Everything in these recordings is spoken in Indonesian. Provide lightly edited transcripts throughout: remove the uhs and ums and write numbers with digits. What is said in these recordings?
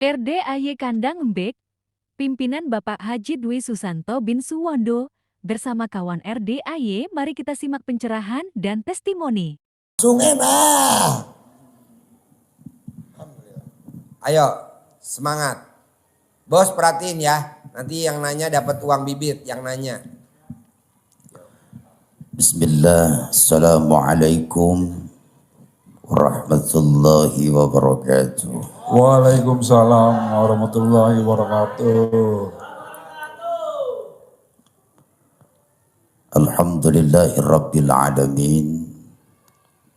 RDAY Kandang Embek, pimpinan Bapak Haji Dwi Susanto bin Suwondo, bersama kawan RDAY, mari kita simak pencerahan dan testimoni. Sungai mah. Ayo, semangat. Bos perhatiin ya, nanti yang nanya dapat uang bibit, yang nanya. Bismillah, Assalamualaikum warahmatullahi wabarakatuh. Waalaikumsalam warahmatullahi wabarakatuh. Alhamdulillahi rabbil alamin.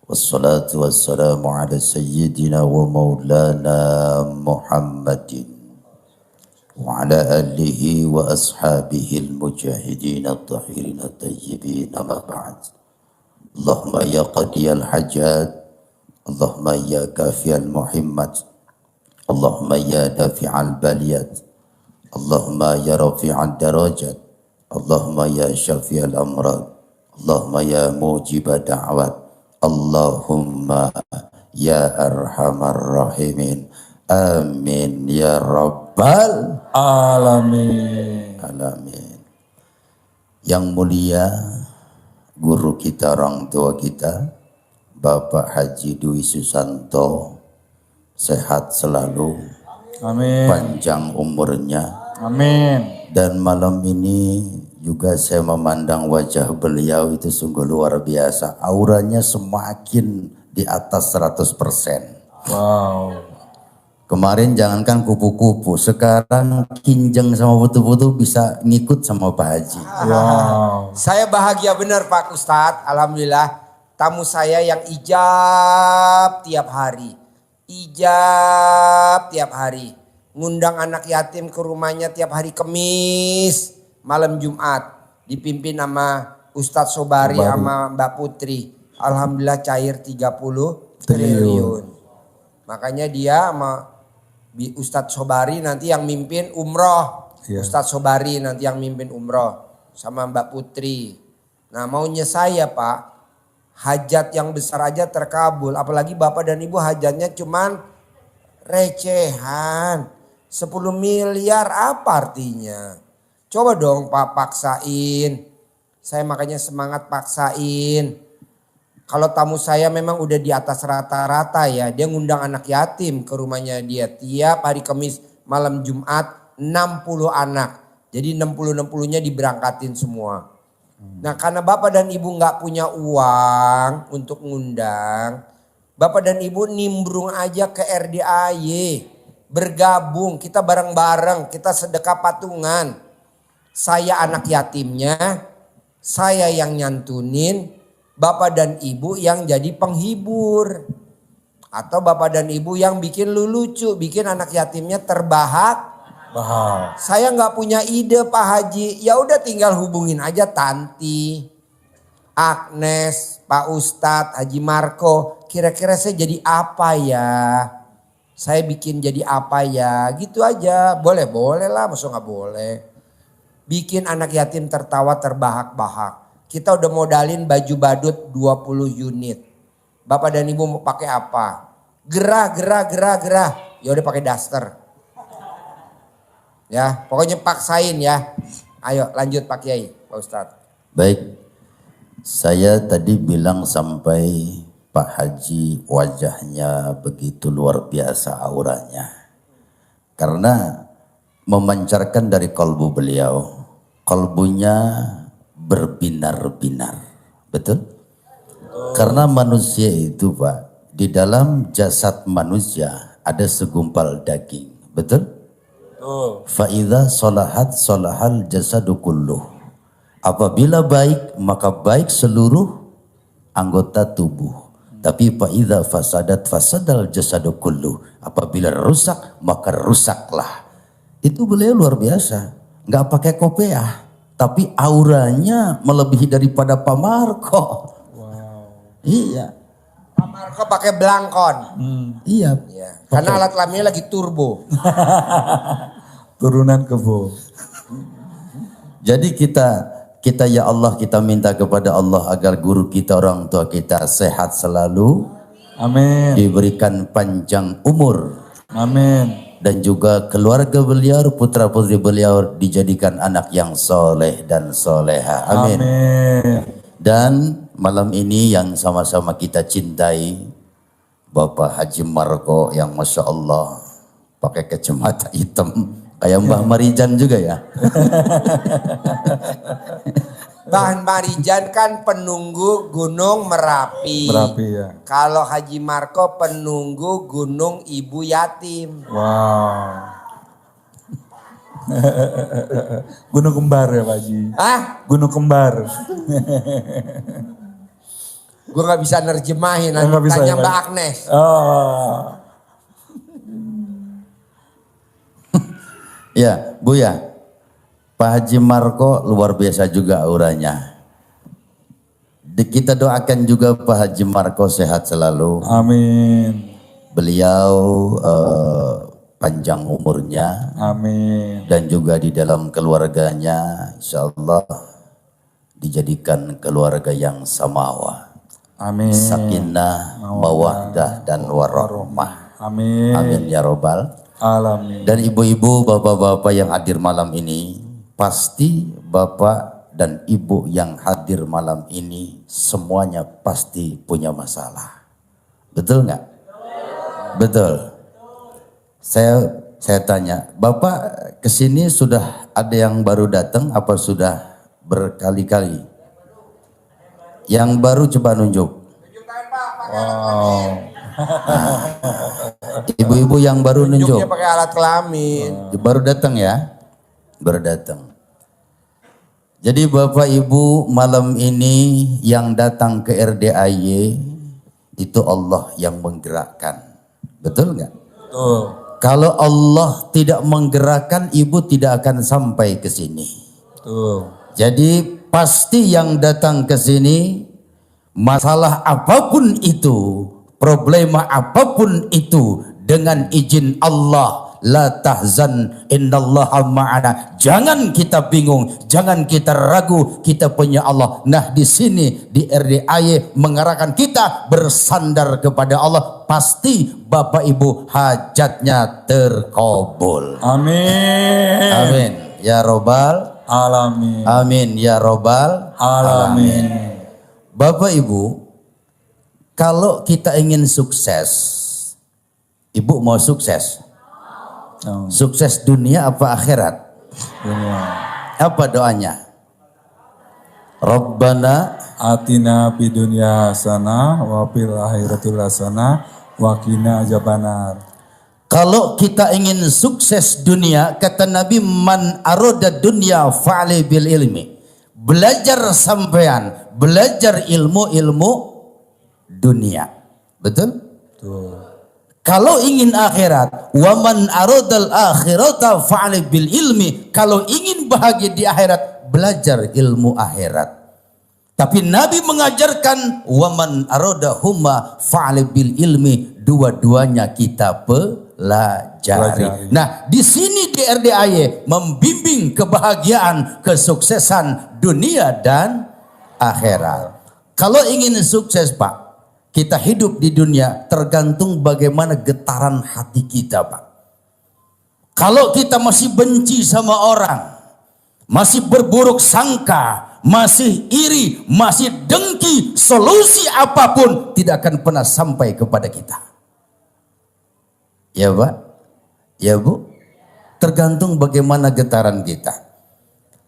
Wassalatu wassalamu ala sayyidina wa maulana Muhammadin wa ala alihi wa ashabihi al-mujahidin at-tahirin at-tayyibin, amma ba'd. Allahumma ya qadiyal hajat, Allahumma ya kafiyal muhimmat, Allahumma ya dafi'al baliyat, Allahumma ya rafi'al darajat, Allahumma ya syafi'al amrad, Allahumma ya mujibad da'wat, Allahumma ya arhamar rahimin. Amin ya rabbal Alamin. alamin. Yang mulia guru kita, orang tua kita, Bapak Haji Dwi Susanto, sehat selalu, Amin. panjang umurnya. Amin. Dan malam ini juga saya memandang wajah beliau itu sungguh luar biasa. Auranya semakin di atas 100%. Wow. Kemarin jangankan kupu-kupu, sekarang kinjeng sama putu-putu bisa ngikut sama Pak Haji. Wow. Saya bahagia benar Pak Ustadz, alhamdulillah. Tamu saya yang ijab tiap hari. Ijab tiap hari. Ngundang anak yatim ke rumahnya tiap hari Kemis, malam Jumat. Dipimpin sama Ustadz Sobari sama Mbak Putri. Alhamdulillah cair 30 triliun. Makanya dia sama Ustadz Sobari nanti yang mimpin umroh. Iya. Ustadz Sobari nanti yang mimpin umroh sama Mbak Putri. Nah maunya saya Pak, hajat yang besar aja terkabul. Apalagi Bapak dan Ibu hajatnya cuman recehan. 10 miliar apa artinya? Coba dong Pak paksain. Saya makanya semangat paksain. Kalau tamu saya memang udah di atas rata-rata ya. Dia ngundang anak yatim ke rumahnya dia. Tiap hari Kamis malam Jumat 60 anak. Jadi 60-60-nya diberangkatin semua. Nah karena Bapak dan Ibu gak punya uang untuk ngundang. Bapak dan Ibu nimbrung aja ke RDAY. Bergabung, kita bareng-bareng, kita sedekah patungan. Saya anak yatimnya, saya yang nyantunin, Bapak dan Ibu yang jadi penghibur. Atau Bapak dan Ibu yang bikin lucu, bikin anak yatimnya terbahak. Wow. Saya nggak punya ide Pak Haji, ya udah tinggal hubungin aja Tanti, Agnes, Pak Ustadz, Haji Marco. Kira-kira saya jadi apa ya? Saya bikin jadi apa ya? Gitu aja. Boleh lah, maksud nggak boleh. Bikin anak yatim tertawa terbahak-bahak. Kita udah modalin baju badut 20 unit. Bapak dan Ibu mau pakai apa? Gerah. Ya udah pakai daster. Ya, pokoknya paksain ya. Ayo lanjut Pak Kiai, Pak Ustadz. Baik, saya tadi bilang sampai Pak Haji wajahnya begitu luar biasa auranya. Karena memancarkan dari kalbu beliau, kalbunya berbinar-binar. Betul? Karena manusia itu Pak, di dalam jasad manusia ada segumpal daging. Betul? Fa'idha solahat solahal jasadu kulluh. Apabila baik maka baik seluruh anggota tubuh. Tapi fa'idha fasadat fasadal jasadu kulluh. Apabila rusak maka rusaklah. Itu beliau luar biasa. Gak pakai kopiah. Tapi auranya melebihi daripada Pak Marco. Wow. Iya. Pak Marco pakai belangkon. Iya. Ya, karena alat kelaminnya lagi turbo. Turunan kebo. Jadi kita ya Allah, kita minta kepada Allah agar guru kita, orang tua kita sehat selalu, Amin. diberikan panjang umur, Amin. Dan juga keluarga beliau, putra putri beliau dijadikan anak yang soleh dan soleha. Amin. Amin. Dan malam ini yang sama-sama kita cintai, Bapak Haji Marko yang Masya Allah pakai kacamata hitam kayak Mbah Marijan juga ya. Mbah Marijan kan penunggu Gunung Merapi. Merapi ya. Kalau Haji Marko penunggu Gunung Ibu Yatim. Wow. Gunung kembar ya Pak Haji. Ah, Gunung kembar. gue nggak bisa nerjemahin. Nggak bisa Tanya ya, Pak? Mbak Agnes. Oh. Ya, Bu ya. Pak Haji Marko luar biasa juga auranya. Kita doakan juga Pak Haji Marko sehat selalu. Amin. Beliau panjang umurnya. Amin. Dan juga di dalam keluarganya insya Allah dijadikan keluarga yang samawa. Amin. Sakinah, mawaddah dan warahmah. Amin. Amin ya robbal. Alamin. Dan ibu-ibu, bapak-bapak yang hadir malam ini, pasti bapak dan ibu yang hadir malam ini semuanya pasti punya masalah. Betul nggak? Betul. Saya tanya, bapak kesini sudah ada yang baru datang apa sudah berkali-kali? Yang baru coba nunjuk. Wow. Ibu-ibu yang baru nunjuk. Nunjuknya pakai alat kelamin. Baru datang ya? Baru datang. Jadi Bapak Ibu malam ini yang datang ke RDAY itu Allah yang menggerakkan. Betul nggak? Betul. Kalau Allah tidak menggerakkan, Ibu tidak akan sampai ke sini. Betul. Jadi pasti yang datang ke sini, masalah apapun itu, problema apapun itu, dengan izin Allah, la tahzan innallaha ma'ana. Jangan kita bingung, jangan kita ragu, kita punya Allah. Nah di sini di RDAY mengarahkan kita bersandar kepada Allah, pasti Bapak Ibu hajatnya terkabul. Amin. Amin ya robbal Alamin. amin ya robbal Alamin. Bapak Ibu, kalau kita ingin sukses, Ibu mau sukses? Oh, Sukses dunia apa akhirat? dunia. Apa doanya? Rabbana Atina fid dunya hasanah wa fil akhirati hasanah wa qina adzabannar. Kalau kita ingin sukses dunia, kata Nabi, man aroda dunya fa'ali bil ilmi. Belajar sampean, belajar ilmu dunia. Betul? Betul. Kalau ingin akhirat, waman aradal akhirata fa'ali bil ilmi. Kalau ingin bahagia di akhirat, belajar ilmu akhirat. Tapi Nabi mengajarkan waman aradahuma fa'ali bil ilmi. Dua-duanya kita pelajari. Nah, di sini di RDAY membimbing kebahagiaan, kesuksesan dunia dan akhirat. Kalau ingin sukses, Pak, kita hidup di dunia tergantung bagaimana getaran hati kita, Pak. Kalau kita masih benci sama orang, masih berburuk sangka, masih iri, masih dengki, solusi apapun tidak akan pernah sampai kepada kita. Ya, Pak? Ya, Bu? Tergantung bagaimana getaran kita.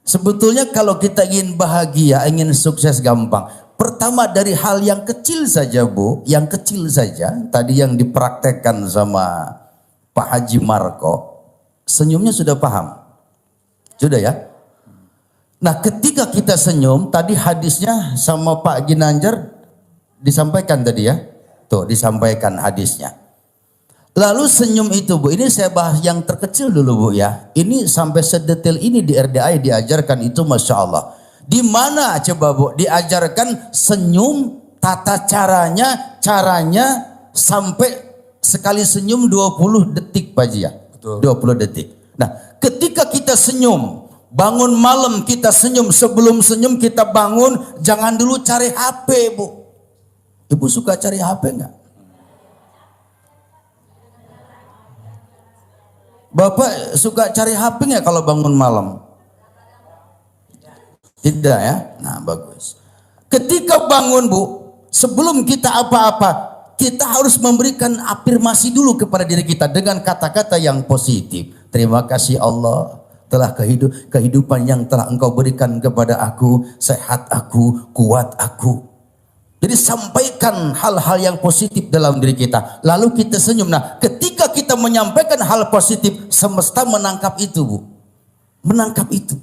Sebetulnya kalau kita ingin bahagia, ingin sukses gampang. Pertama dari hal yang kecil saja, Bu, yang kecil saja. Tadi yang dipraktekkan sama Pak Haji Marko, senyumnya sudah paham? Sudah ya? Nah ketika kita senyum, tadi hadisnya sama Pak Ginanjar disampaikan tadi ya? Tuh disampaikan hadisnya. Lalu senyum itu, Bu, ini saya bahas yang terkecil dulu, Bu ya. Ini sampai sedetail ini di RDAY diajarkan itu, Masya Allah. Di mana coba, Bu, diajarkan senyum, tata caranya sampai sekali senyum 20 detik Pak Ji ya. Betul. 20 detik. Nah, ketika kita senyum, bangun malam kita senyum, sebelum senyum kita bangun, jangan dulu cari HP, Bu. Ibu suka cari HP enggak? Bapak suka cari HP nggak kalau bangun malam? Tidak ya? Nah bagus. Ketika bangun Bu, sebelum kita apa-apa, kita harus memberikan afirmasi dulu kepada diri kita dengan kata-kata yang positif. Terima kasih Allah telah kehidupan yang telah Engkau berikan kepada aku, sehat aku, kuat aku. Jadi sampaikan hal-hal yang positif dalam diri kita. Lalu kita senyum. Nah ketika kita menyampaikan hal positif, semesta menangkap itu Bu. Menangkap itu.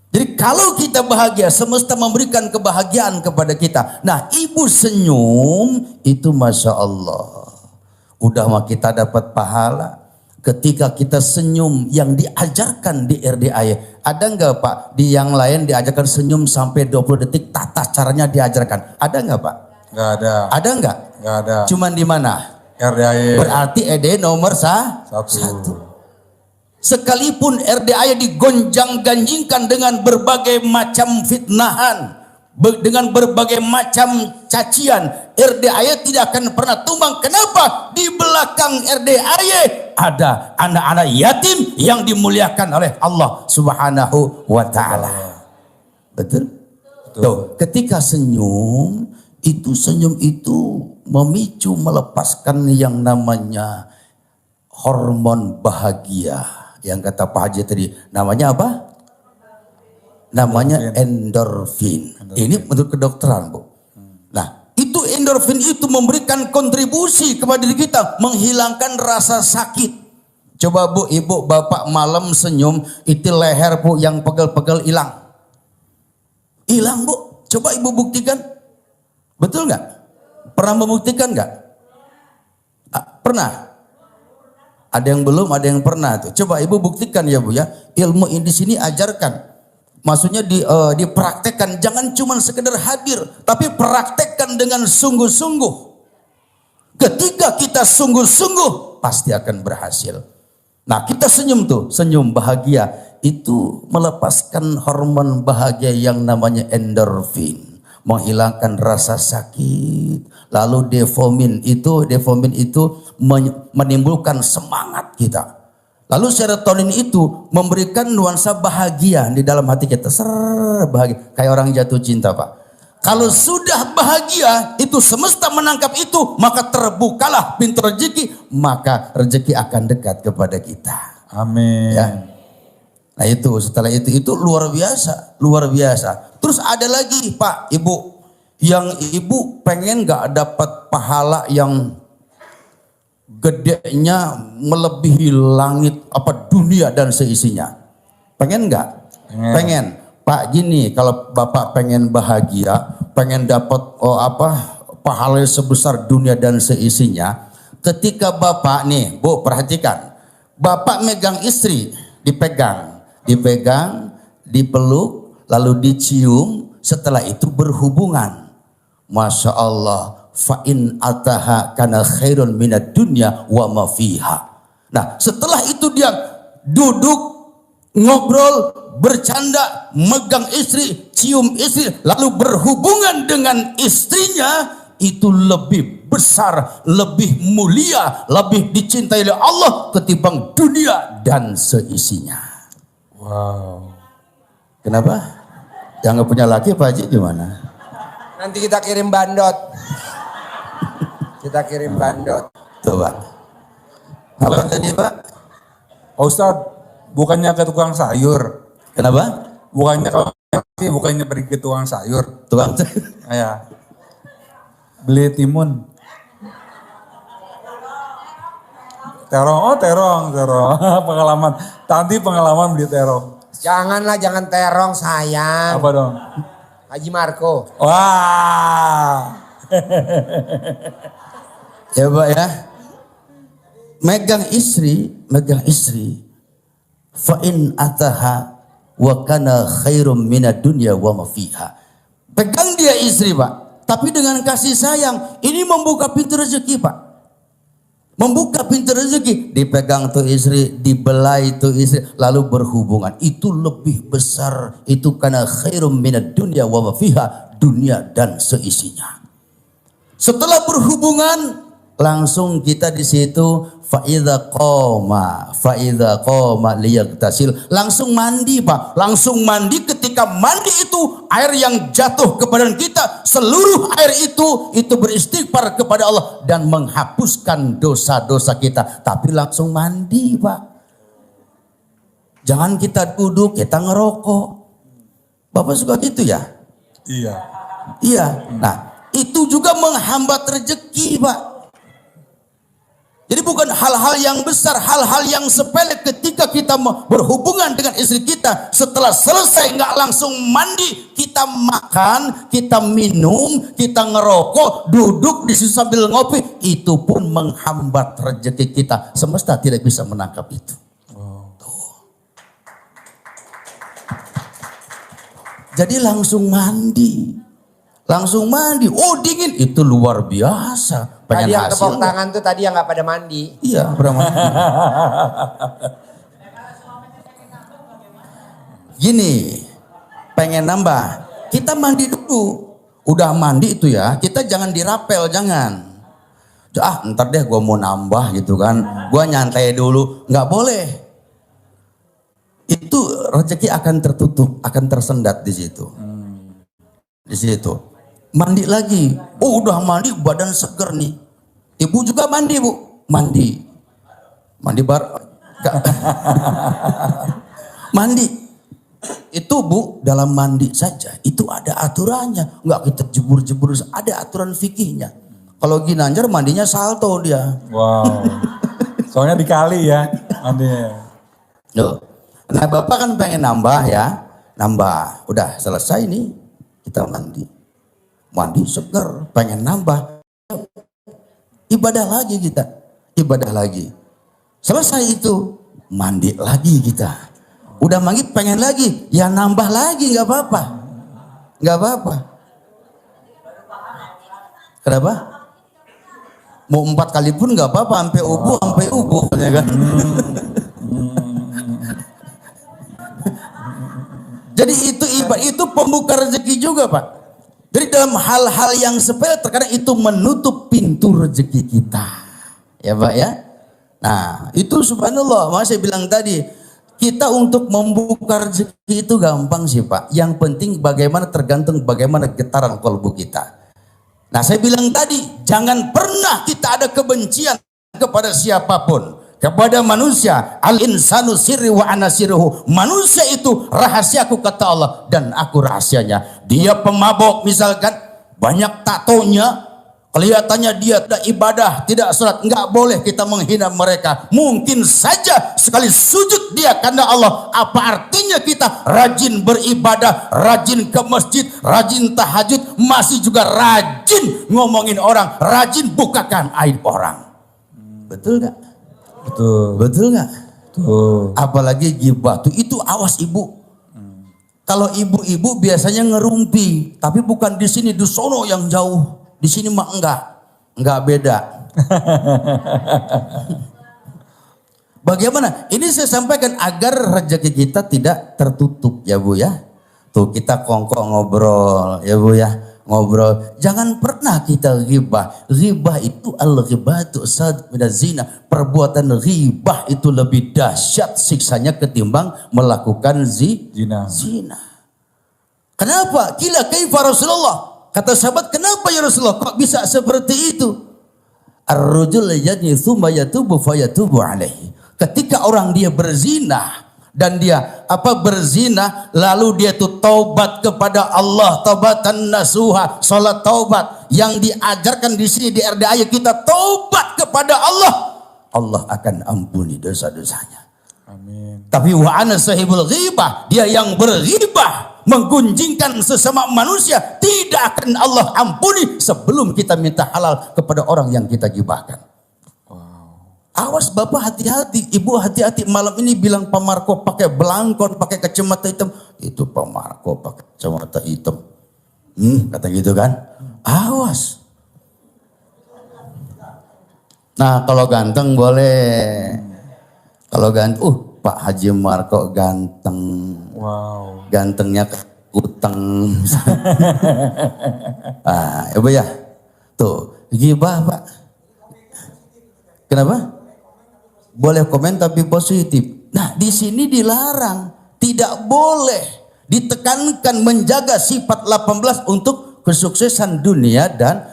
Jadi kalau kita bahagia, semesta memberikan kebahagiaan kepada kita. Nah ibu senyum, itu Masya Allah. Udah mah kita dapat pahala. Ketika kita senyum yang diajarkan di RDAY. Ada enggak Pak? Di yang lain diajarkan senyum sampai 20 detik, tata caranya diajarkan. Ada enggak Pak? Enggak ada. Ada enggak? Enggak ada. Cuman di mana? RDAY. Berarti ED nomor satu. Sekalipun RDAY digonjang-ganjingkan dengan berbagai macam fitnahan, dengan berbagai macam cacian, RDAY tidak akan pernah tumbang. Kenapa? Di belakang RDAY ada anak-anak yatim yang dimuliakan oleh Allah Subhanahu wa taala. Betul? Tuh, ketika senyum itu memicu, melepaskan yang namanya hormon bahagia. Yang kata Pak Haji tadi, namanya apa? Namanya endorfin. Ini menurut kedokteran Bu. Nah itu endorfin itu memberikan kontribusi kepada diri kita, menghilangkan rasa sakit. Coba Bu, Ibu, Bapak malam senyum, itu leher Bu yang pegel-pegel hilang. Hilang Bu, coba Ibu buktikan. Betul nggak? Pernah membuktikan nggak? Pernah? Ada yang belum, ada yang pernah tuh. Coba Ibu buktikan ya Bu ya. Ilmu ini di sini ajarkan. Maksudnya dipraktekkan, jangan cuma sekedar hadir, tapi praktekkan dengan sungguh-sungguh. Ketika kita sungguh-sungguh, pasti akan berhasil. Nah kita senyum tuh, senyum bahagia. Itu melepaskan hormon bahagia yang namanya endorfin. Menghilangkan rasa sakit. Lalu defomin itu menimbulkan semangat kita. Lalu serotonin itu memberikan nuansa bahagia di dalam hati kita. Bahagia. Kayak orang jatuh cinta Pak. Kalau sudah bahagia, itu semesta menangkap itu, maka terbukalah pintu rezeki, maka rezeki akan dekat kepada kita. Amin. Ya. Nah itu, setelah itu luar biasa, luar biasa. Terus ada lagi Pak, Ibu, yang Ibu pengen gak dapat pahala yang gedenya melebihi langit dunia dan seisinya. Pengen nggak? Pengen. Pak gini, kalau Bapak pengen bahagia, pengen dapat pahala sebesar dunia dan seisinya. Ketika Bapak nih, Bu perhatikan, Bapak megang istri, dipegang, dipeluk, lalu dicium, setelah itu berhubungan. Masya Allah. Fa'in ataha kana khairun minad dunya wa ma fiha. Nah setelah itu dia duduk, ngobrol, bercanda, megang istri, cium istri, lalu berhubungan dengan istrinya, itu lebih besar, lebih mulia, lebih dicintai oleh Allah ketimbang dunia dan seisinya. Wow. Kenapa? Yang nggak punya laki Pak Haji gimana? Nanti kita kirim bandot. Kita kirim bandot. Tuh Pak. Apa tadi Pak? Ustadz, bukannya ke tukang sayur. Kenapa? Bukannya pergi ke tukang sayur. Tukang Ya. Beli timun. Terong. Pengalaman. Tadi pengalaman beli terong. Janganlah, jangan terong sayang. Apa dong? Haji Marco. Wah. Ya Pak ya. Megang istri. Fa'in ataha wa kana khairum minad dunya wa ma fiha. Pegang dia istri Pak. Tapi dengan kasih sayang. Ini membuka pintu rezeki Pak. Membuka pintu rezeki. Dipegang tuh istri, dibelai tuh istri, lalu berhubungan. Itu lebih besar. Itu kana khairum minad dunya wa ma fiha. Dunia dan seisinya. Setelah berhubungan, Langsung kita di situ faidza qoma liyagtasil, langsung mandi Pak, langsung mandi. Ketika mandi itu air yang jatuh ke badan kita, seluruh air itu beristighfar kepada Allah dan menghapuskan dosa-dosa kita. Tapi langsung mandi Pak, jangan kita duduk kita ngerokok. Bapak suka gitu ya? Iya. Nah itu juga menghambat rezeki Pak. Jadi bukan hal-hal yang besar, hal-hal yang sepele ketika kita berhubungan dengan istri kita. Setelah selesai nggak langsung mandi, kita makan, kita minum, kita ngerokok, duduk di situ sambil ngopi. Itu pun menghambat rezeki kita. Semesta tidak bisa menangkap itu. Jadi langsung mandi. Oh dingin, itu luar biasa. Tadi yang tepuk hasil tangan tuh tadi yang nggak pada mandi. iya, pada mandi. Gini, pengen nambah, kita mandi dulu. Udah mandi itu ya, kita jangan dirapel, jangan. Ntar deh gue mau nambah gitu kan, gue nyantai dulu, nggak boleh. Itu rezeki akan tertutup, akan tersendat di situ. Di situ. Mandi lagi. Oh udah mandi badan seger nih. Ibu juga mandi Bu. Mandi mandi. Itu Bu dalam mandi saja. Itu ada aturannya. Enggak kita jebur-jebur. Ada aturan fikihnya. Kalau Ginanjar mandinya salto dia. Wow. Soalnya dikali ya mandinya. Loh. Nah Bapak kan pengen nambah ya. Nambah. Udah selesai nih. Kita mandi seger, pengen nambah, ibadah lagi kita, ibadah lagi. Selesai itu, mandi lagi kita. Udah mandi pengen lagi, ya nambah lagi, nggak apa-apa. Kenapa? Mau 4 kali pun nggak apa-apa, sampai ubu, ya kan? Jadi itu pembuka rezeki juga Pak. Jadi dalam hal-hal yang sepele terkadang itu menutup pintu rezeki kita. Ya Pak ya. Nah itu subhanallah. Maka saya bilang tadi. Kita untuk membuka rezeki itu gampang sih Pak. Yang penting tergantung bagaimana getaran kalbu kita. Nah saya bilang tadi. Jangan pernah kita ada kebencian kepada siapapun. Kepada manusia, al insanu sirri wa ana sirruhu. Manusia itu rahasiaku kata Allah dan aku rahasianya. Dia pemabok misalkan, banyak tatonya, kelihatannya dia tidak ibadah, tidak sholat, nggak boleh kita menghina mereka. Mungkin saja sekali sujud dia karena Allah. Apa artinya kita rajin beribadah, rajin ke masjid, rajin tahajud, masih juga rajin ngomongin orang, rajin bukakan aib orang. Betul nggak? Betul nggak? Apalagi ghibah tuh itu awas ibu. Kalau ibu-ibu biasanya ngerumpi, tapi bukan di sini, di sono yang jauh. Di sini mah enggak beda. Bagaimana? Ini saya sampaikan agar rezeki kita tidak tertutup ya Bu ya. Tuh kita kongkong ngobrol ya Bu ya. Ngobrol, jangan pernah kita ghibah. Ghibah itu al-ghibatu sad minaz zina. Perbuatan ghibah itu lebih dahsyat siksanya ketimbang melakukan zina. Kenapa? Kila kaifa Rasulullah. Kata sahabat, kenapa ya Rasulullah kok bisa seperti itu? Ar-rajul yazni tsumma yatubu fayatubu alaihi. Ketika orang dia berzina dan dia berzina lalu dia tuh taubat kepada Allah, taubatan nasuha, salat taubat yang diajarkan di sini di RDA kita taubat kepada Allah, Allah akan ampuni dosa-dosanya. Amin. Tapi wa ana sahibul ghibah, dia yang berghibah menggunjingkan sesama manusia tidak akan Allah ampuni sebelum kita minta halal kepada orang yang kita gibahkan. Awas Bapak hati-hati, Ibu hati-hati. Malam ini bilang Pak Marco pakai belangkon, pakai kacamata hitam. Itu Pak Marco pakai kacamata hitam. Kata gitu kan. Awas. Nah kalau ganteng boleh. Kalau ganteng, Pak Haji Marco ganteng. Wow. Gantengnya utang. Ibu ya. Tuh, gibah Pak. Kenapa? Boleh komen tapi positif. Nah, di sini dilarang, tidak boleh, ditekankan menjaga sifat 18 untuk kesuksesan dunia dan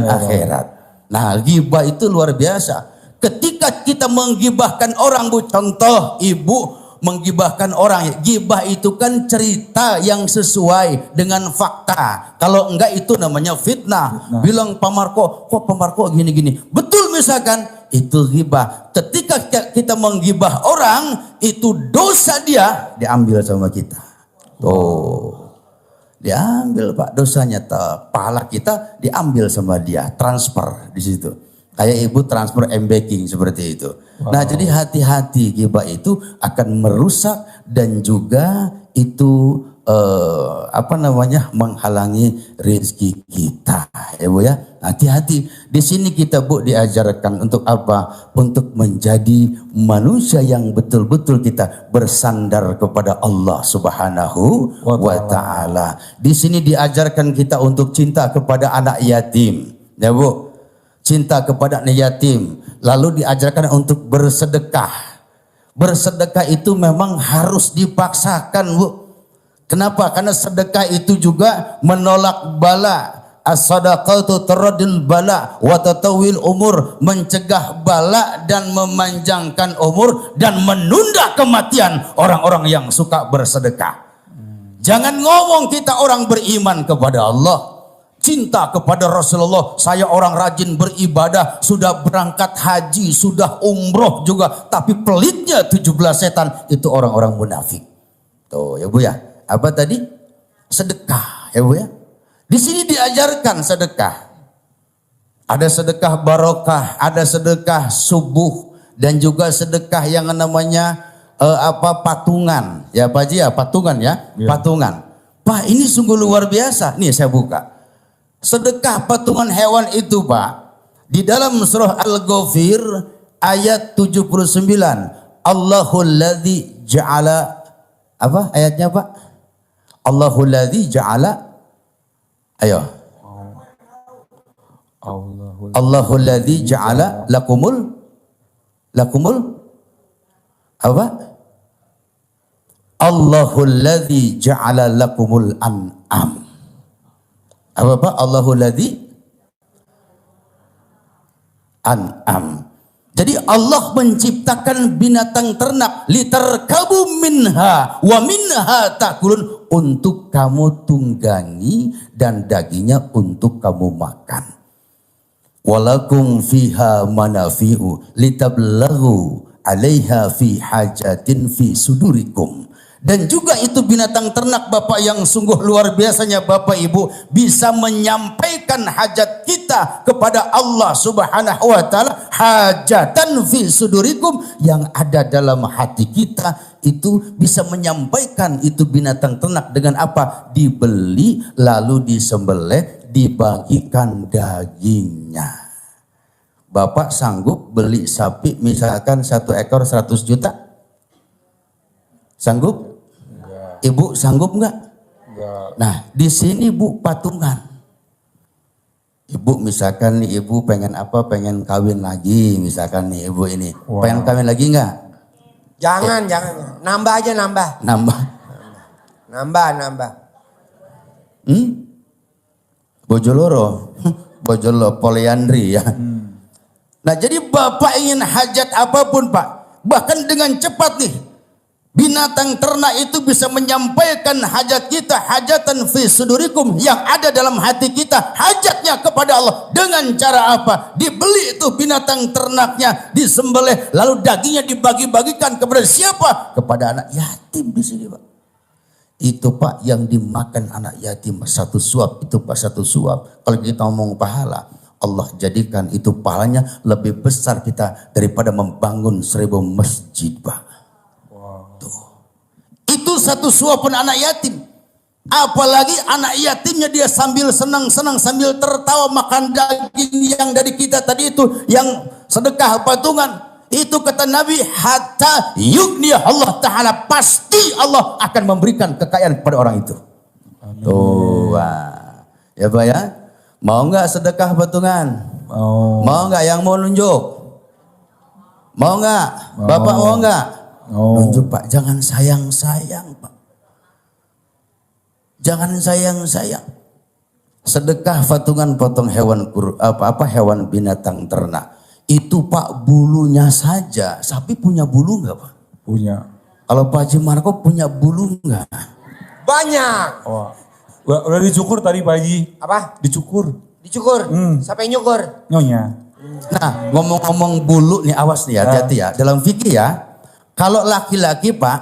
akhirat. Nah, ghibah itu luar biasa. Ketika kita menggibahkan orang, Bu, contoh ibu menggibahkan orang, gibah itu kan cerita yang sesuai dengan fakta. Kalau enggak itu namanya fitnah. Bilang Pak Marco, kok Pak Marco gini-gini. Betul misalkan, itu ghibah. Ketika kita menggibah orang, itu dosa dia diambil sama kita. Tuh. Diambil Pak dosanya, pahala kita diambil sama dia, transfer di situ. Kayak ibu transfer M-Banking seperti itu. Nah, jadi hati-hati, ghibah itu akan merusak dan juga itu menghalangi rezeki kita, ya Bu ya. Hati-hati. Di sini kita Bu diajarkan untuk apa? Untuk menjadi manusia yang betul-betul kita bersandar kepada Allah Subhanahu wa taala. Di sini diajarkan kita untuk cinta kepada anak yatim, ya Bu. Cinta kepada anak yatim. Lalu diajarkan untuk bersedekah. Bersedekah itu memang harus dipaksakan, Bu. Kenapa? Karena sedekah itu juga menolak bala. As-sadaqatu taradil bala wa tatawil umur, mencegah bala dan memanjangkan umur dan menunda kematian orang-orang yang suka bersedekah. Jangan ngomong kita orang beriman kepada Allah, cinta kepada Rasulullah, saya orang rajin beribadah, sudah berangkat haji, sudah umroh juga, tapi pelitnya 17 setan, itu orang-orang munafik. Tuh ya Bu ya. Apa tadi? Sedekah, ya Bu ya. Di sini diajarkan sedekah. Ada sedekah barokah, ada sedekah subuh, dan juga sedekah yang namanya patungan. Ya Pak Haji ya, patungan ya, patungan. Pak, ini sungguh luar biasa. Nih saya buka. Sedekah patungan hewan itu Pak, di dalam surah Al-Ghafir ayat 79. Allahul ladzi ja'ala, apa ayatnya Pak? Allahul ladzi ja'ala, ayo. Allahul ladzi ja'ala lakumul apa? Allahul ladzi ja'ala lakumul an'am. Apa Pak? Allahul ladzi an'am. Jadi Allah menciptakan binatang ternak litarkabu minha wa minha takulun, untuk kamu tunggangi dan dagingnya untuk kamu makan. Walakum fiha manafi'u litablaghu 'alaiha fi hajatin fi sudurikum. Dan juga itu binatang ternak Bapak yang sungguh luar biasanya Bapak Ibu, bisa menyampaikan hajat kita kepada Allah Subhanahu wa taala, hajatan fi sudurikum, yang ada dalam hati kita itu bisa menyampaikan itu binatang ternak dengan apa? Dibeli lalu disembelih, dibagikan dagingnya. Bapak sanggup beli sapi misalkan 1 ekor 100 juta? Sanggup? Enggak. Ibu sanggup enggak? Enggak. Nah, di sini Bu patungan. Ibu misalkan nih, ibu pengen apa? Pengen kawin lagi misalkan nih ibu ini. Wow. Pengen kawin lagi enggak? Jangan. Nambah aja nambah. Nambah. Bojoloro. Bojolo poliandri ya. Nah, jadi Bapak ingin hajat apapun Pak, bahkan dengan cepat nih, binatang ternak itu bisa menyampaikan hajat kita, hajatan fi sudurikum, yang ada dalam hati kita, hajatnya kepada Allah. Dengan cara apa? Dibeli itu binatang ternaknya, disembelih, lalu dagingnya dibagi-bagikan kepada siapa? Kepada anak yatim di sini Pak. Itu Pak yang dimakan anak yatim 1 suap, itu Pak 1 suap. Kalau kita ngomong pahala, Allah jadikan itu pahalanya lebih besar kita daripada membangun 1000 masjid Pak. Itu 1 suapan anak yatim. Apalagi anak yatimnya dia sambil senang-senang, sambil tertawa makan daging yang dari kita tadi itu, yang sedekah patungan. Itu kata Nabi, hatta yugni Allah Ta'ala, pasti Allah akan memberikan kekayaan kepada orang itu. Amin. Tuh, ya Pak ya. Mau nggak sedekah patungan? Mau nggak? Yang mau nunjuk? Mau nggak? Bapak mau nggak? Oh. Nunjuk Pak, jangan sayang-sayang Pak. Jangan sayang-sayang. Sedekah patungan potong hewan hewan binatang ternak. Itu Pak bulunya saja. Sapi punya bulu nggak Pak? Punya. Kalau Pak Haji Marco punya bulu nggak? Banyak. Oh. Udah dicukur tadi Pak Haji. Apa? Dicukur. Dicukur? Siapa yang nyukur? Nyonya. Nah ngomong-ngomong bulu nih awas nih hati-hati ya. Dalam fikih ya. Kalau laki-laki Pak.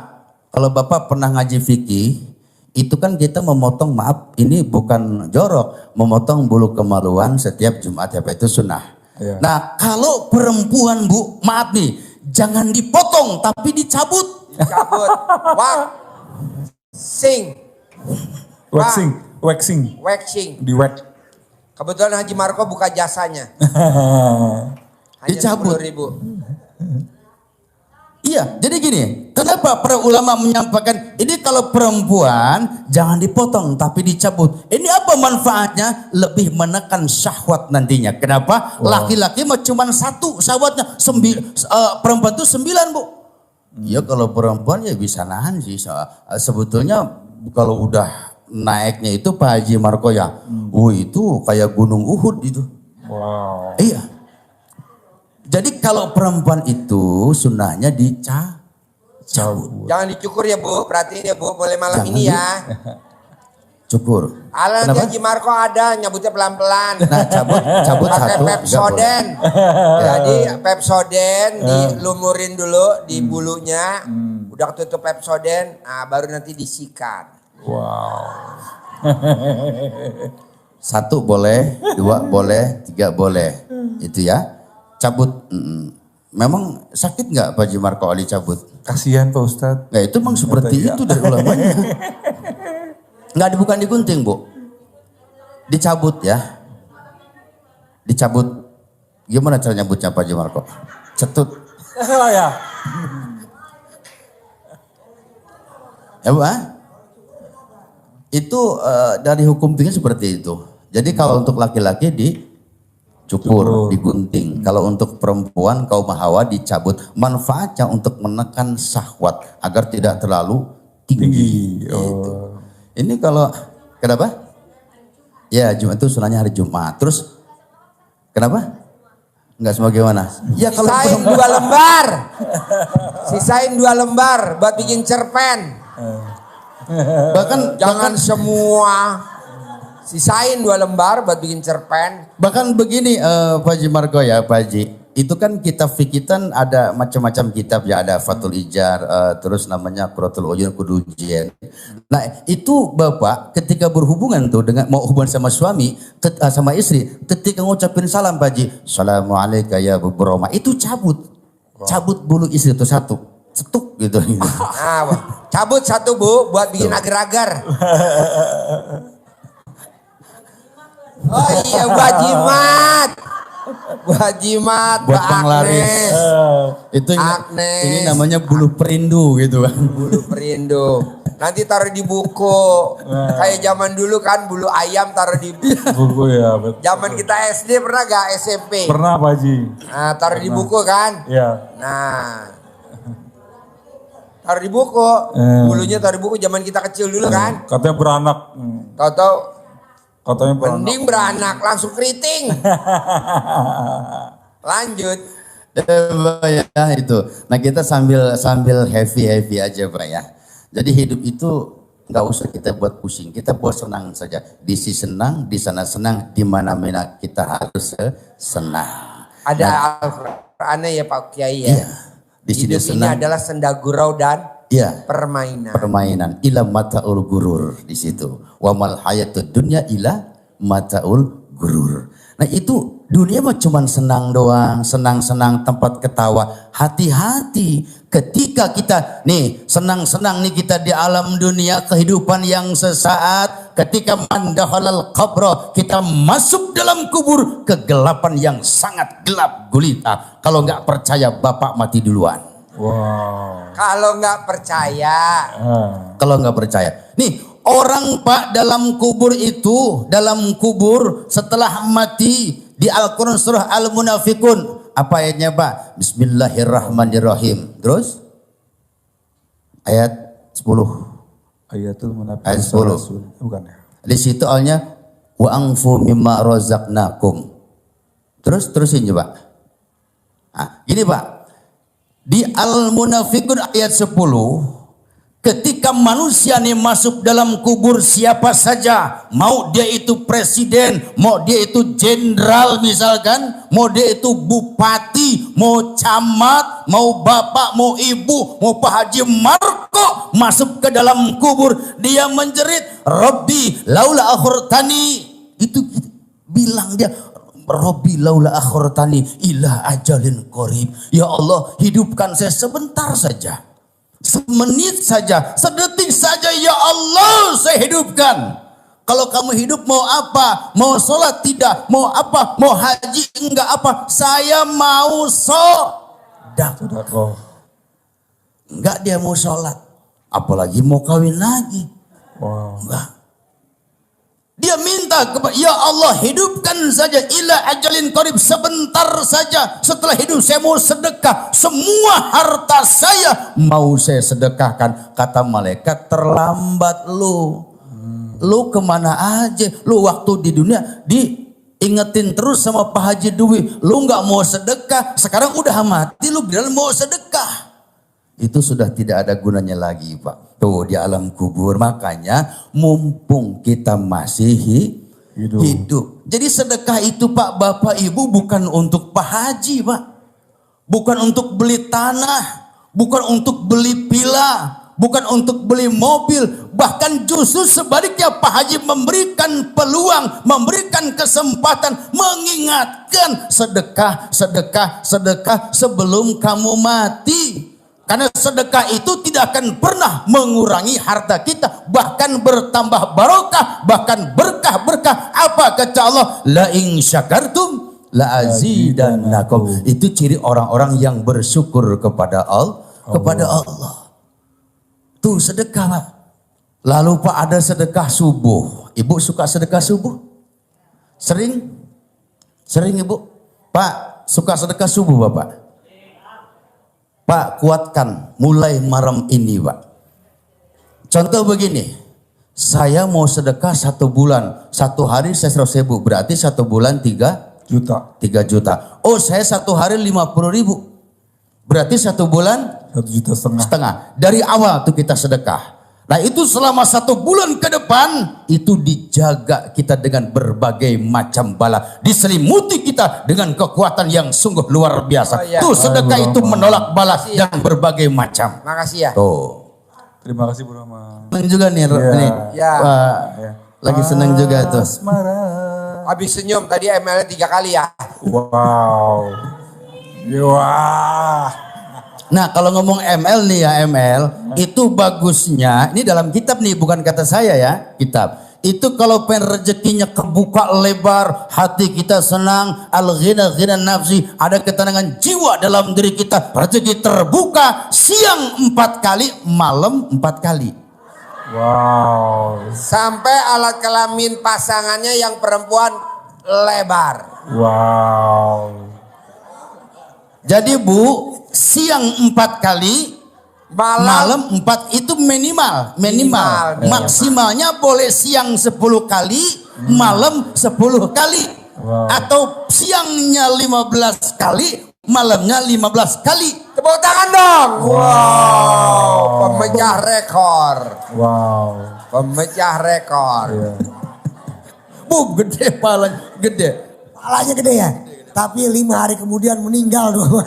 Kalau Bapak pernah ngaji fikih. Itu kan kita memotong, maaf ini bukan jorok. Memotong bulu kemaluan setiap Jumat ya Pak, itu sunnah. Iya. Nah kalau perempuan Bu, maaf nih. Jangan dipotong tapi dicabut. Dicabut. Waxing. Waxing. Di wax. Kebetulan Haji Marco buka jasanya. Hanya Dicabut. 10.000. Iya, jadi gini, kenapa para ulama menyampaikan ini kalau perempuan jangan dipotong tapi dicabut. Ini apa manfaatnya? Lebih menekan syahwat nantinya. Kenapa? Laki-laki mah cuma satu syahwatnya, perempuan itu 9 Bu. Ya kalau perempuan ya bisa nahan sih. Sebetulnya kalau udah naiknya itu Pak Haji Marco ya, itu kayak gunung Uhud itu. Wow. Iya. Jadi kalau perempuan itu sunnahnya dicabut. Jangan dicukur ya Bu, perhatiin ya Bu, mulai malam Jangan ini ya. Cukur. Alat Kenapa? Haji Marco ada, nyabutnya pelan-pelan. Nah cabut Pakai satu. Pepsoden. Jadi Pepsoden dilumurin dulu di bulunya. Udah ketutup Pepsoden, nah baru nanti disikat. Wow. 1 boleh, 2 boleh, 3 boleh. Itu ya. Cabut. Memang sakit nggak Pak Haji Marco Ali cabut? Kasihan Pak Ustadz. Nah itu memang seperti itu dari ulamanya. Nggak bukan digunting Bu. Dicabut ya. Dicabut. Gimana cara nyabutnya Pak Haji Marco? Cetut. Ya. Ya Bu, itu dari hukum fikih seperti itu. Jadi kalau untuk laki-laki dicukur, digunting. Kalau untuk perempuan kaum hawa dicabut. Manfaatnya untuk menekan syahwat agar tidak terlalu tinggi. Gitu. Ini kalau kenapa? Ya Jumat itu sunahnya hari Jumat. Terus kenapa? Enggak sebagaimana? Ya kalau Sisain 2 lembar. Sisain 2 lembar buat bikin cerpen. Jangan semua. Sisain 2 lembar buat bikin cerpen. Bahkan begini Pak Haji Marco ya Pak Haji. Itu kan kitab fikih kan ada macam-macam kitab ya. Ada Fathul Ijar, terus namanya Qurratul Uyun, Kudujian. Nah itu Bapak ketika berhubungan tuh dengan mau hubungan sama suami, sama istri. Ketika ngucapin salam Pak Haji. Assalamualaikum ya Bu Broma. Itu cabut. Cabut bulu istri itu 1. Cetuk gitu. Nah, cabut 1 Bu buat bikin agar-agar. Oh iya Bu Hajimat. Bu Hajimat, Buat Mbak penglaris. Agnes. Itu Agnes. ini namanya bulu perindu gitu kan. Bulu perindu. Nanti taruh di buku. Kayak zaman dulu kan bulu ayam taruh di buku. Buku ya betul. Zaman kita SD pernah gak SMP? Pernah Pak Haji. Nah, taruh di buku kan? Iya. Nah. Taruh di buku. Bulunya taruh di buku zaman kita kecil dulu kan? Katanya beranak. Tahu-tahu Katanya beranak. mending beranak langsung keriting. Lanjut. Ya itu. Nah kita sambil happy aja Pak ya. Jadi hidup itu nggak usah kita buat pusing, kita buat senang saja. Di sini senang, di sana senang, di mana-mana kita harus senang. Ada Al-Qur'annya ya Pak Kiai ya. Iya. Di sini Hidup ini senang. adalah senda gurau dan Iya. permainan. Ila mataul gurur di situ. Wa mal hayatud dunya ila mataul gurur. Nah itu dunia mah cuma senang doang, senang-senang tempat ketawa. Hati-hati ketika kita nih senang-senang nih kita di alam dunia kehidupan yang sesaat. Ketika mandakhalal qabra kita masuk dalam kubur kegelapan yang sangat gelap gulita. Kalau nggak percaya Bapak mati duluan. Wow. Kalau nggak percaya, Kalau nggak percaya, nih orang Pak dalam kubur itu, dalam kubur setelah mati di Al-Quran surah Al-Munafikun Apa ayatnya Pak? Bismillahirrahmanirrahim. Terus? Ayat 10. Ayatul munafiqun. Ayat 10. Bukan ya? Di situ awalnya wa anfu mimma razaqnakum. Terusin coba. Nah, gini Pak. Di Al-Munafiqun ayat 10, ketika manusia ini masuk dalam kubur siapa saja, mau dia itu presiden, mau dia itu jenderal misalkan, mau dia itu bupati, mau camat, mau bapak, mau ibu, mau Pak Haji Marko, masuk ke dalam kubur, dia menjerit, Rabbi laula akhirtani, itu bilang dia, Rabbi laula akhirtani ila ajalin qarib, ya Allah hidupkan saya sebentar saja, semenit saja, sedetik saja, ya Allah saya hidupkan. Kalau kamu hidup mau apa? Mau sholat tidak? Mau apa? Mau haji enggak apa? Saya mau sedekah. Enggak dia mau sholat. Apalagi mau kawin lagi. Wow. Enggak. Dia minta kepada ya Allah hidupkan saja ila ajalin qarib, sebentar saja setelah hidup saya mau sedekah, semua harta saya mau saya sedekahkan. Kata malaikat, terlambat lu. Lu kemana aja? Lu waktu di dunia diingetin terus sama Pak Haji Dwi, lu nggak mau sedekah, sekarang udah mati lu bilang mau sedekah. Itu sudah tidak ada gunanya lagi Pak. Tuh di alam kubur. Makanya mumpung kita masih hidup. Jadi sedekah itu Pak, Bapak Ibu bukan untuk Pak Haji Pak. Bukan untuk beli tanah. Bukan untuk beli villa. Bukan untuk beli mobil. Bahkan justru sebaliknya Pak Haji memberikan peluang, memberikan kesempatan, mengingatkan sedekah, sedekah, sedekah sebelum kamu mati. Karena sedekah itu tidak akan pernah mengurangi harta kita, bahkan bertambah barokah, bahkan berkah-berkah. Apa kata Allah? La in syakartum la azidannakum. Itu ciri orang-orang yang bersyukur kepada Allah. Tuh sedekah Pak. Lalu Pak ada sedekah subuh. Ibu suka sedekah subuh? Sering? Sering Ibu? Pak suka sedekah subuh Bapak? Pak kuatkan mulai malam ini Pak. Contoh begini, saya mau sedekah 1 bulan, 1 hari saya 100.000, berarti 1 bulan 3 juta. Oh saya 1 hari 50.000, berarti 1 bulan 1,5 juta. Dari awal tuh kita sedekah. Nah itu selama 1 bulan ke depan itu dijaga kita dengan berbagai macam bala, diselimuti kita dengan kekuatan yang sungguh luar biasa. Tuh sedekah itu menolak bala dan berbagai macam. Makasih ya. Tuh. Terima kasih Bu Rahman. Senang juga nih, nih. Pak, lagi senang juga tuh. Habis senyum tadi ML 3 kali ya. Wow. Wah. Nah kalau ngomong ML nih ya, ML itu bagusnya, ini dalam kitab nih bukan kata saya ya, kitab. Itu kalau pengen rezekinya kebuka lebar, hati kita senang, al-ghina ghina nafsi, ada ketenangan jiwa dalam diri kita, rezeki terbuka, siang 4 kali, malam 4 kali. Wow. Sampai alat kelamin pasangannya yang perempuan lebar. Wow. Jadi Bu, siang 4 kali, malam 4 itu minimal. Maksimalnya boleh siang 10 kali, malam 10 kali. Wow. Atau siangnya 15 kali, malamnya 15 kali. Tepuk tangan dong. Wow. Pemecah rekor. Wow. Pemecah rekor. Yeah. Bu, gede palanya, gede. Palanya gede ya? Tapi 5 hari kemudian meninggal dua.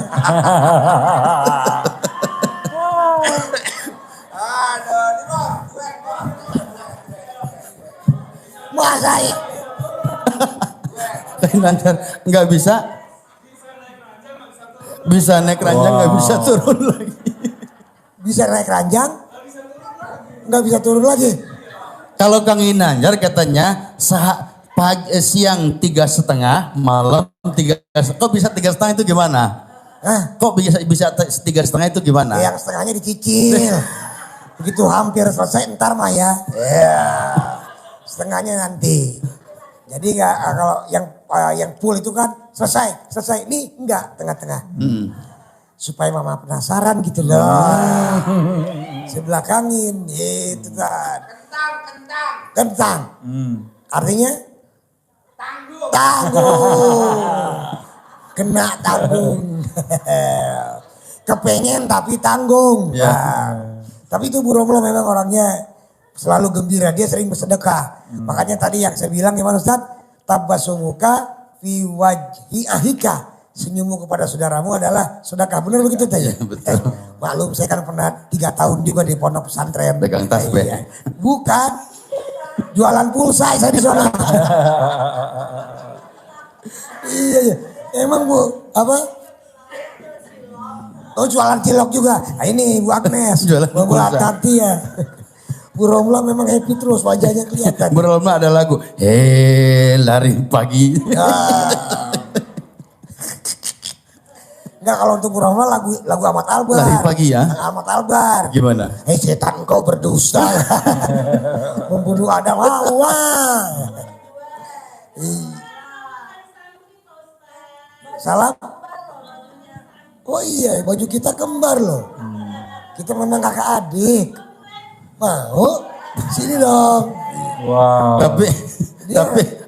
Masa ya? Nggak bisa. Bisa naik ranjang, nggak bisa turun lagi. Bisa naik ranjang, nggak bisa turun lagi. Kalau Kang Ginanjar katanya siang 3,5, malam 3. Kok bisa 3,5 itu gimana? Hah? Kok bisa 3,5 itu gimana? Yang setengahnya dicicil. Begitu hampir selesai ntar mah ya. Setengahnya nanti. Jadi nggak, kalau yang yang full itu kan selesai. Nih enggak tengah-tengah. Supaya mama penasaran gitu loh. Sebelah kangin gitu kan. Kentang. Artinya? Tanggung. Kena tanggung. Kepengen tapi tanggung. Ya. Nah, tapi itu Bu Romlo memang orangnya selalu gembira. Dia sering bersedekah. Makanya tadi yang saya bilang gimana Ustaz? Tabassumuka fi wajhi ahika. Senyummu kepada saudaramu adalah sedekah. Benar begitu tadi? Ya, betul. Maklum saya kan pernah 3 tahun juga di pondok pesantren. Pegang tasbih. Iya. Bukan. Jualan pulsa saya di sana. Iya. Emang Bu, apa? Oh jualan cilok juga. Nah ini Bu Agnes. Jualan Bu pulsa. Tati ya. Bu Romla memang happy terus wajahnya kelihatan. Berlama ada lagu. Lari pagi. Enggak kalau untuk Bu Romla lagu Ahmad Albar. Lari pagi ya. Ahmad Albar. Gimana? Hei setan kau berdusta. Membunuh Adam Hawa. Salam. Oh iya baju kita kembar loh. Kita memang kakak adik. Mau? Sini dong. Wow. Tapi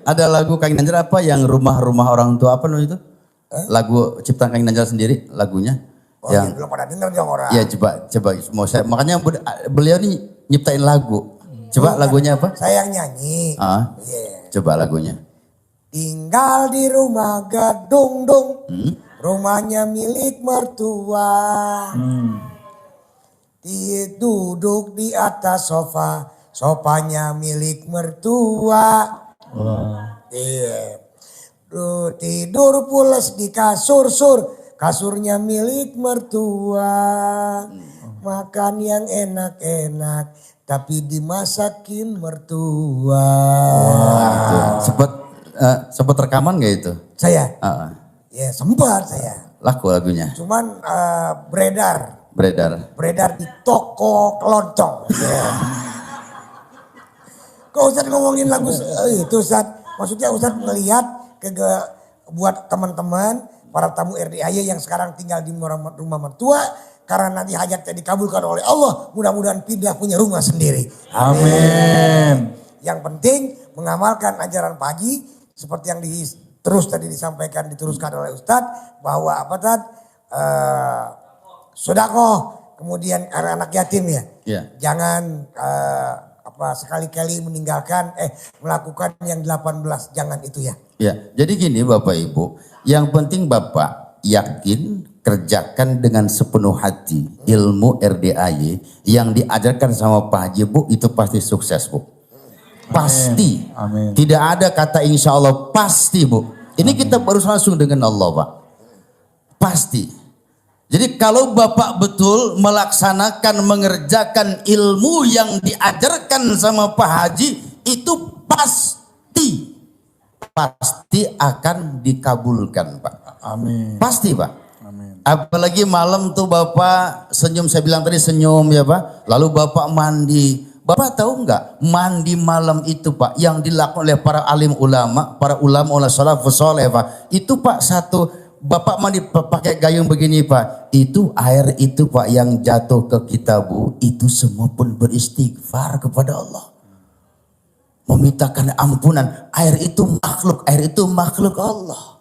ada lagu Kang Nanjar apa yang rumah-rumah orang tua apa namanya itu? Lagu ciptaan Kang Nanjar sendiri lagunya. Oh yang iya, belum pada denger dong orang. Iya coba mau saya makanya beliau nih nyiptain lagu. Coba lagunya apa? Saya yang nyanyi. Iya. Coba lagunya. Tinggal di rumah gedung dong. Rumahnya milik mertua. Duduk di atas sofa. Sofanya milik mertua. Iya. Tidur pules di kasur. Kasurnya milik mertua. Makan yang enak-enak. Tapi dimasakin mertua. Sempat rekaman gak itu? Saya? Ya sempat saya. Laku lagunya? Cuman beredar di toko kelontong. Kok Ustaz ngomongin lagu itu Ustaz? Maksudnya Ustaz melihat buat teman-teman para tamu RDAY yang sekarang tinggal di rumah mertua. Karena nanti hajatnya dikabulkan oleh Allah. Mudah-mudahan pindah punya rumah sendiri. Amin. Yang penting mengamalkan ajaran pagi. Seperti yang tadi disampaikan diteruskan oleh Ustadz. Bahwa apa Tad? Sodakoh. Kemudian anak yatim ya. Iya. Jangan sekali-kali melakukan yang 18. Jangan itu ya. Ya, jadi gini Bapak Ibu. Yang penting Bapak yakin kerjakan dengan sepenuh hati ilmu RDAY yang diajarkan sama Pak Haji Bu itu pasti sukses Bu. Pasti. Amin. Tidak ada kata insya Allah pasti Bu. Ini kita baru langsung dengan Allah Pak. Pasti. Jadi kalau Bapak betul melaksanakan mengerjakan ilmu yang diajarkan sama Pak Haji itu pasti akan dikabulkan Pak. Amin. Pasti Pak. Amin. Apalagi malam tuh Bapak senyum, saya bilang tadi senyum ya Pak. Lalu Bapak mandi. Bapak tahu nggak mandi malam itu Pak yang dilakukan oleh para alim ulama, para ulama oleh salafus soleh Pak. Itu Pak Bapak mandi pakai gayung begini Pak. Itu air itu Pak yang jatuh ke kita Bu. Itu semua pun beristighfar kepada Allah. Memintakan ampunan. Air itu makhluk Allah.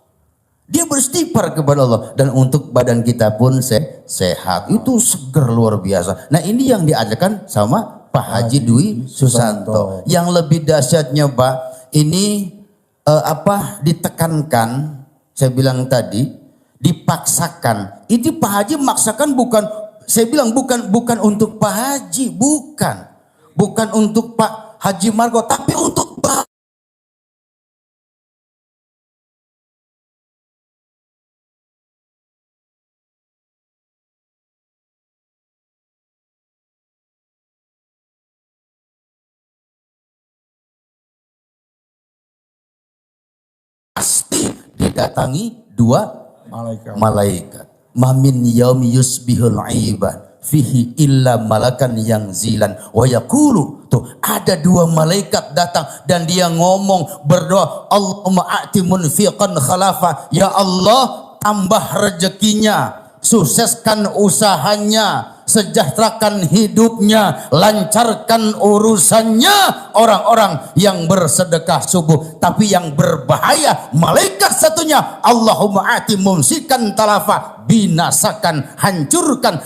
Dia beristighfar kepada Allah. Dan untuk badan kita pun sehat. Itu seger luar biasa. Nah ini yang diajarkan sama Pak Haji Dwi Susanto. Yang lebih dahsyatnya Pak. Ini ditekankan. Saya bilang tadi. Dipaksakan. Ini Pak Haji maksakan bukan. Saya bilang bukan untuk Pak Haji. Bukan untuk Pak Haji Margo. Tapi untuk Pak. Pasti didatangi 2 malaikat. Mamin yaumi yusbihul ibad fihi illa malakan yang zilan wa yaqulu. Tuh ada 2 malaikat datang dan dia ngomong berdoa, Allahumma a'ti munfiqan khalafa, ya Allah tambah rezekinya, sukseskan usahanya, sejahterakan hidupnya, lancarkan urusannya orang-orang yang bersedekah subuh. Tapi yang berbahaya malaikat satunya, Allahumma ati mumsikan talafa, binasakan, hancurkan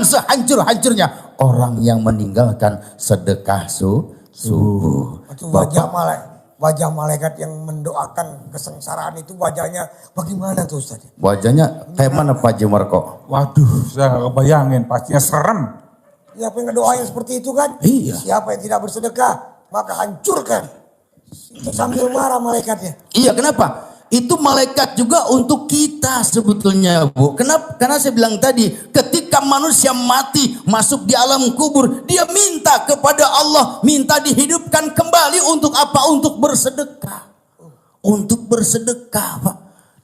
sehancur-hancurnya orang yang meninggalkan sedekah subuh. Itu wajah malaikat yang mendoakan kesengsaraan itu wajahnya bagaimana tuh Ustaz? Wajahnya kayak mana Pak Haji Marko? Waduh, saya gak kebayangin, pastinya serem. Ya pengen doa yang seperti itu kan? Iya. Siapa yang tidak bersedekah maka hancurkan. Itu sambil marah malaikatnya. Iya, kenapa? Itu malaikat juga untuk kita sebetulnya, Bu. Kenapa? Karena saya bilang tadi, ketika manusia mati masuk di alam kubur, dia minta kepada Allah, minta dihidupkan kembali untuk apa? Untuk bersedekah. Untuk bersedekah, Pak.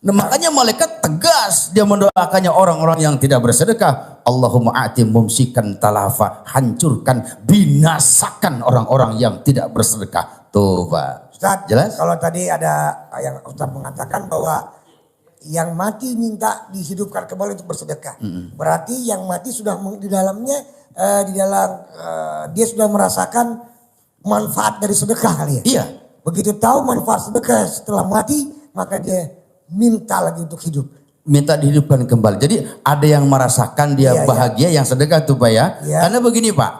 Nah, makanya malaikat tegas dia mendoakannya orang-orang yang tidak bersedekah. Allahumma a'ti mumsikan talafa, hancurkan, binasakan orang-orang yang tidak bersedekah. Tuh, Pak. Ustaz, Jelas? kalau tadi ada yang Ustaz mengatakan bahwa yang mati minta dihidupkan kembali untuk bersedekah. Berarti yang mati sudah di dalamnya dia sudah merasakan manfaat dari sedekah kali ya. Iya. Begitu tahu manfaat sedekah setelah mati, maka dia minta lagi untuk hidup. Minta dihidupkan kembali. Jadi ada yang merasakan dia bahagia yang sedekah tuh Pak ya. Karena begini Pak,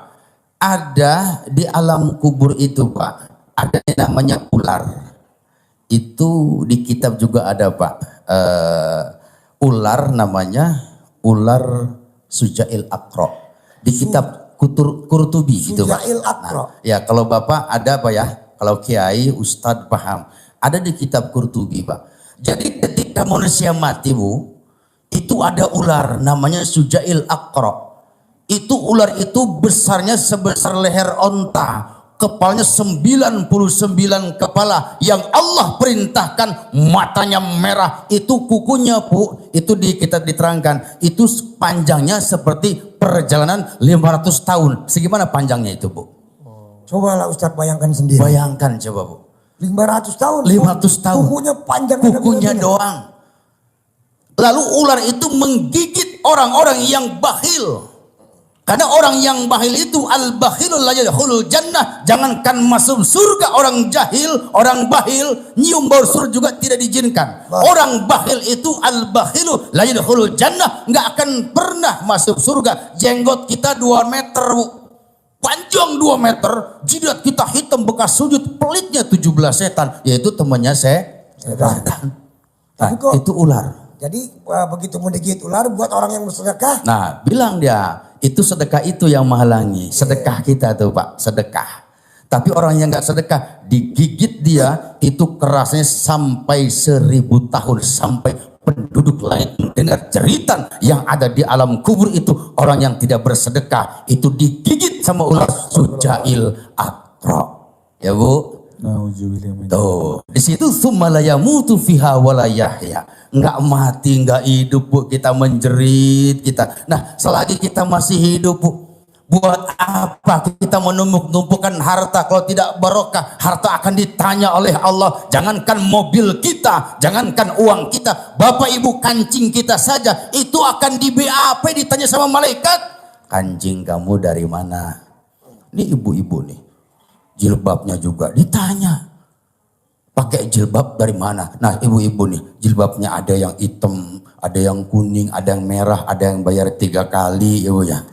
ada di alam kubur itu Pak, ada yang namanya ular. Itu di kitab juga ada Pak. Ular namanya ular Sujail Aqra. Di kitab Qurtubi gitu Pak. Sujail Aqra. Nah, ya kalau Bapak ada Pak ya, kalau Kiai, Ustadz paham. Ada di kitab Qurtubi Pak. Jadi ketika manusia mati Bu, itu ada ular namanya Sujail Aqra. Itu ular itu besarnya sebesar leher onta. Kepalanya 99 kepala yang Allah perintahkan, matanya merah, itu kukunya Bu, itu di kita diterangkan, itu panjangnya seperti perjalanan 500 tahun. Segimana panjangnya itu Bu? Cobalah Ustadz bayangkan sendiri. Bayangkan coba Bu. 500 tahun. 500 tahun. Kukunya panjang. Kukunya doang. Lalu ular itu menggigit orang-orang yang bakhil. Karena orang yang bakhil itu al-bakhilul la yadkhulul jannah. Jangankan masuk surga orang jahil, orang bakhil, nyium bau surga juga tidak diizinkan. Orang bakhil itu al-bakhilu la yadkhulul jannah, enggak akan pernah masuk surga. Jenggot kita 2 meter, Bu. Panjang 2 meter, jidat kita hitam bekas sujud, pelitnya 17 setan, yaitu temannya setan. Nah, itu ular. Jadi begitu mendigit ular buat orang yang bersedekah. Nah, bilang dia, itu sedekah itu yang menghalangi. Sedekah kita tuh Pak, sedekah. Tapi orang yang nggak sedekah, digigit dia, itu kerasnya sampai 1000 tahun. Sampai penduduk lain mendengar cerita yang ada di alam kubur itu. Orang yang tidak bersedekah, itu digigit sama ular Sujail Aqra. Ya Bu? Tuh, di situ tsumma la yamutu fiha wa la yahya. Enggak mati, enggak hidup Bu, kita menjerit kita. Nah, selagi kita masih hidup Bu, buat apa kita menumpuk-numpukkan harta kalau tidak barokah? Harta akan ditanya oleh Allah. Jangankan mobil kita, jangankan uang kita, Bapak Ibu kancing kita saja itu akan di BAP ditanya sama malaikat. Kancing kamu dari mana? Ini ibu-ibu nih. Jilbabnya juga ditanya, pakai jilbab dari mana? Nah ibu-ibu nih, jilbabnya ada yang hitam, ada yang kuning, ada yang merah, ada yang bayar 3 kali ibu ya.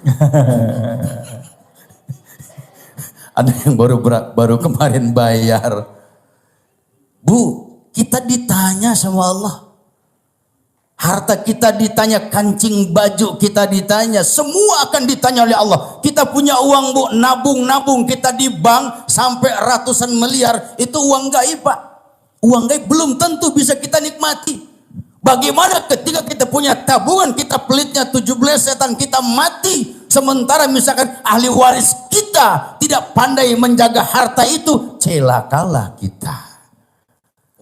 Ada yang baru kemarin bayar. Bu, kita ditanya sama Allah. Harta kita ditanya, kancing baju kita ditanya, semua akan ditanya oleh Allah. Kita punya uang Bu, nabung kita di bank sampai ratusan miliar, itu uang gaib Pak. Uang gaib belum tentu bisa kita nikmati. Bagaimana ketika kita punya tabungan, kita pelitnya 17 setan, kita mati. Sementara misalkan ahli waris kita tidak pandai menjaga harta itu, celakalah kita.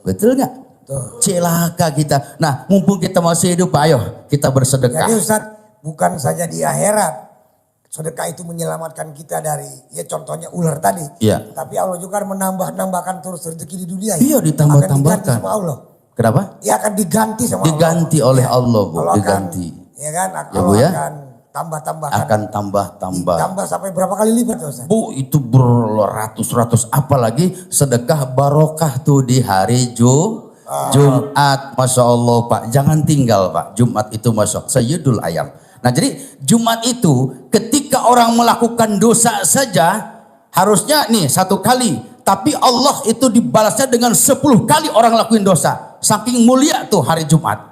Betul nggak? Celaka kita. Nah, mumpung kita masih hidup, ayo kita bersedekah. Jadi Ustaz, bukan saja di akhirat. Sedekah itu menyelamatkan kita dari, ya contohnya ular tadi. Iya. Tapi Allah juga Nambahkan terus rezeki di dunia. Iya, ditambah-tambahkan. Akan diganti sama Allah. Kenapa? Ya akan diganti sama Allah. Diganti oleh Allah, Bu. Allah Diganti. Ya kan, Ya, Allah Bu, ya? akan tambah-tambahkan. Akan tambah-tambah. Tambah sampai berapa kali lipat Ustaz? Bu, itu beratus-ratus. Apalagi sedekah barokah tuh di hari Jumat. Masya Allah Pak. Jangan tinggal Pak. Jumat itu Masya Allah. Sayyidul ayam. Nah jadi Jumat itu ketika orang melakukan dosa saja harusnya nih 1 kali. Tapi Allah itu dibalasnya dengan 10 kali orang lakuin dosa. Saking mulia tuh hari Jumat.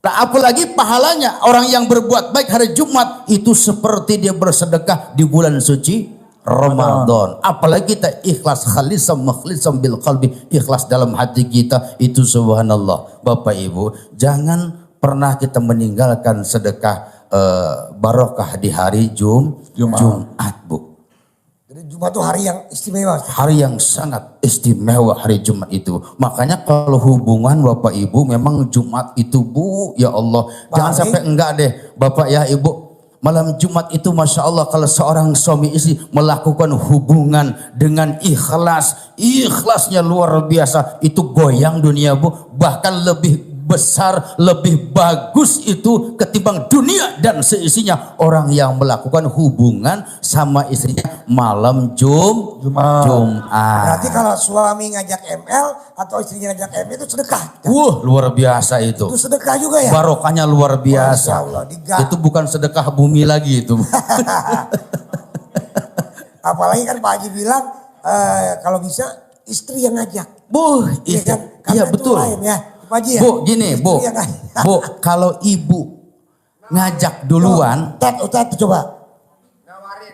Nah apalagi pahalanya orang yang berbuat baik hari Jumat itu seperti dia bersedekah di bulan suci Ramadan. Apalagi kita ikhlas khalisam makhlisam bil qalbi, ikhlas dalam hati kita itu subhanallah. Bapak Ibu, jangan pernah kita meninggalkan sedekah barokah di hari Jumat, Bu. Jadi Jumat itu hari yang istimewa. Hari yang sangat istimewa hari Jumat itu. Makanya kalau hubungan Bapak Ibu memang Jumat itu Bu, ya Allah. Jangan sampai enggak deh Bapak ya Ibu. Malam Jumat itu Masya Allah kalau seorang suami istri melakukan hubungan dengan ikhlas. Ikhlasnya luar biasa. Itu goyang dunia Bu. Bahkan lebih besar, lebih bagus itu ketimbang dunia dan seisinya. Orang yang melakukan hubungan sama istrinya malam Jumat. Berarti kalau suami ngajak ML atau istrinya ngajak ML itu sedekah. Wah luar biasa itu. Itu sedekah juga ya? Barokahnya luar biasa. Allah, itu bukan sedekah bumi lagi itu. Apalagi kan Pak Haji bilang kalau bisa istri yang ngajak. Istri. Kan? Karena Iya betul. Lain, ya. Pak Haji, ya? Bu gini Bu. Kalau ibu ngajak duluan. Ustaz coba.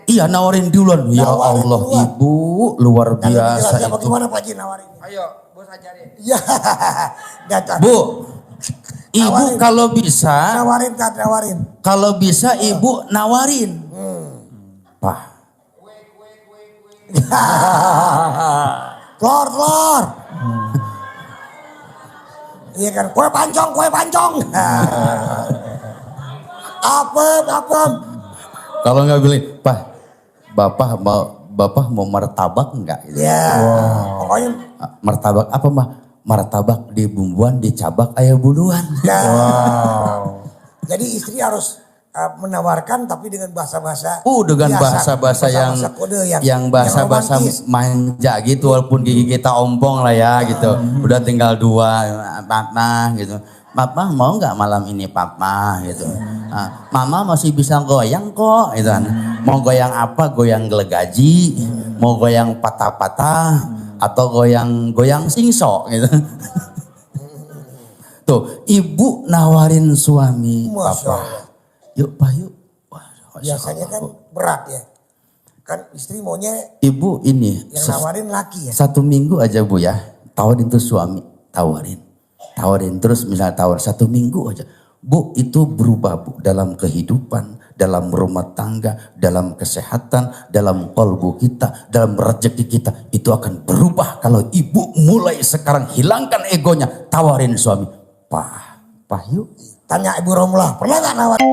Iya nawarin duluan. Ya Allah duluan. Ibu luar biasa itu. Bagaimana Pak Haji nawarin? Ayo, bos ajarin. Ya, Bu, ibu nawarin. Kalau bisa. Nawarin. Kalau bisa ibu nawarin. Pak. Telur. Iya kan, kue pancong. Apa? Kalau nggak bilang, Pak, Bapak mau martabak enggak? Ya, pokoknya martabak apa mah? Martabak di bumbuan, dicabak ayah buluan. Jadi istri harus menawarkan tapi dengan bahasa-bahasa dengan bahasa-bahasa yang bahasa-bahasa manja gitu, walaupun gigi kita ompong lah ya gitu. Udah tinggal 2 Papa gitu. Papa mau nggak malam ini Papa gitu. Mama masih bisa goyang kok gitu kan. Mau goyang apa? Goyang gelegaji, mau goyang patah-patah atau goyang singso gitu. Tuh, ibu nawarin suami, Papa. Yuk Pak yuk. Biasanya kan berat ya. Kan istri maunya ibu ini yang nawarin laki ya. 1 minggu aja Bu ya. Tawarin tuh suami. Tawarin terus misalnya tawar 1 minggu aja. Bu itu berubah Bu dalam kehidupan, dalam rumah tangga, dalam kesehatan, dalam kalbu kita, dalam rezeki kita. Itu akan berubah kalau ibu mulai sekarang hilangkan egonya. Tawarin suami. Pak yuk. Tanya Ibu Romlah, pernah gak nawarin?